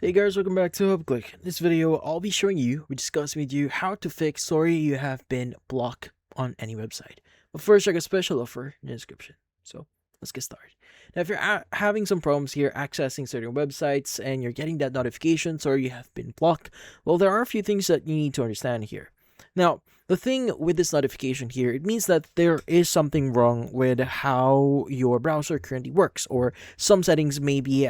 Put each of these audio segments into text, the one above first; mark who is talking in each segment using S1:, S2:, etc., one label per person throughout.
S1: Hey guys, welcome back to HubClick. In this video, I'll be showing you, discussing with you how to fix sorry you have been blocked on any website. But first, check a special offer in the description. So let's get started. Now, if you're having some problems here accessing certain websites and you're getting that notification, sorry you have been blocked, well, there are a few things that you need to understand here. Now, the thing with this notification here, it means that there is something wrong with how your browser currently works, or some settings may be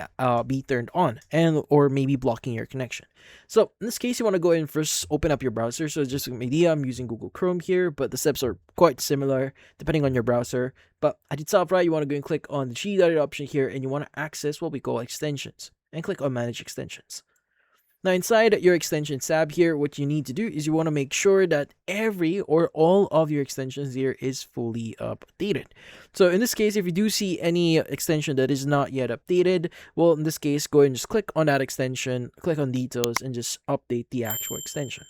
S1: turned on and or maybe blocking your connection. So in this case, you want to go ahead and first open up your browser. So just an idea, I'm using Google Chrome here, but the steps are quite similar depending on your browser. But at the top right, you want to go and click on the G-dotted option here, and you want to access what we call extensions, and click on Manage Extensions. Now inside your extensions tab here, what you need to do is you want to make sure that every or all of your extensions here is fully updated. So in this case, if you do see any extension that is not yet updated, well, in this case, go ahead and just click on that extension, click on details, and just update the actual extension.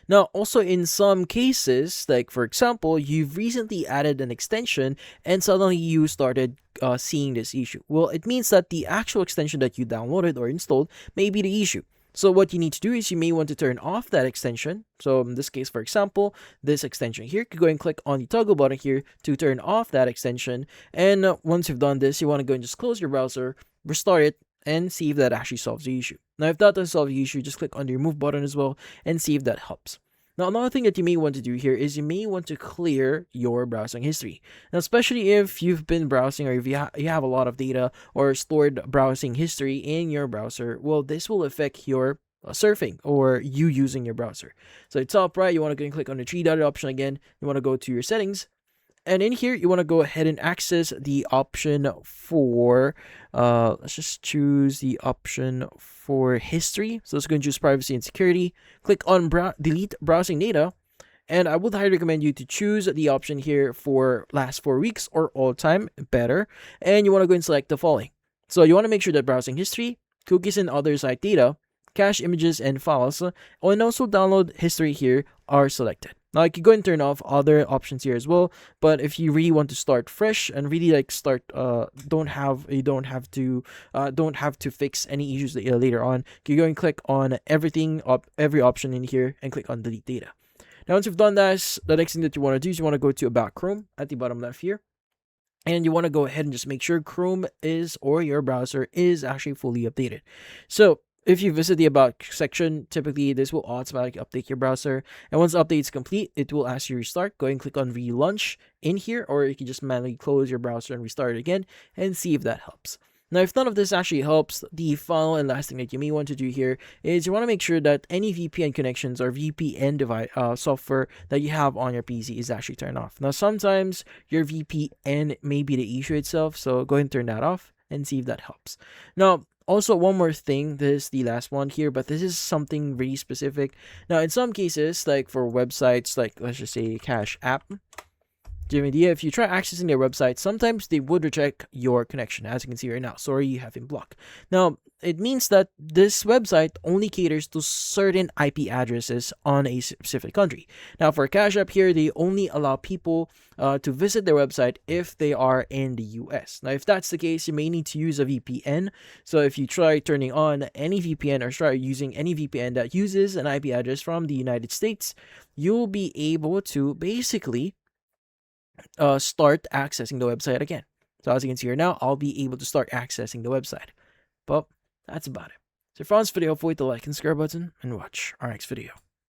S1: Now, also in some cases, like for example, you've recently added an extension and suddenly you started seeing this issue. Well, it means that the actual extension that you downloaded or installed may be the issue. So what you need to do is you may want to turn off that extension. So in this case, for example, this extension here, you could go and click on the toggle button here to turn off that extension. And once you've done this, you want to go and just close your browser, restart it, and see if that actually solves the issue. Now, if that doesn't solve the issue, just click on the remove button as well and see if that helps. Now, another thing that you may want to do here is you may want to clear your browsing history. Now, especially if you've been browsing or if you have a lot of data or stored browsing history in your browser, well, this will affect your surfing or you using your browser. So at the top right, you want to go and click on the three-dotted option again. You want to go to your settings. And in here, you want to go ahead and access the option for, let's just choose the option for history. So let's go and choose privacy and security. Click on delete browsing data. And I would highly recommend you to choose the option here for last 4 weeks or all time, better. And you want to go and select the following. So you want to make sure that browsing history, cookies and other site data, cache images and files, and also download history here are selected. Now you can go and turn off other options here as well, but if you really want to start fresh and really like start don't have to fix any issues later on, you go and click on every option in here and click on delete data. Now once you've done that, the next thing that you want to do is you want to go to About Chrome at the bottom left here. And you want to go ahead and just make sure Chrome is, or your browser is actually fully updated. So if you visit the About section, typically this will automatically update your browser. And once the update is complete, it will ask you to restart. Go and click on relaunch in here, or you can just manually close your browser and restart it again and see if that helps. Now, if none of this actually helps, the final and last thing that you may want to do here is you want to make sure that any VPN connections or VPN device software that you have on your PC is actually turned off. Now, sometimes your VPN may be the issue itself, so go ahead and turn that off and see if that helps. Now, also, one more thing, this is the last one here, but this is something really specific. Now, in some cases, like for websites, like let's just say Cash App, do you have an idea? If you try accessing their website, sometimes they would reject your connection. As you can see right now, sorry, you have been blocked. Now, it means that this website only caters to certain IP addresses on a specific country. Now, for Cash App here, they only allow people to visit their website if they are in the US. Now, if that's the case, you may need to use a VPN. So if you try turning on any VPN or try using any VPN that uses an IP address from the United States, you'll be able to basically start accessing the website again. So as you can see here now, I'll be able to start accessing the website. But that's about it. So if you found this video, hopefully hit the like and subscribe button and watch our next video.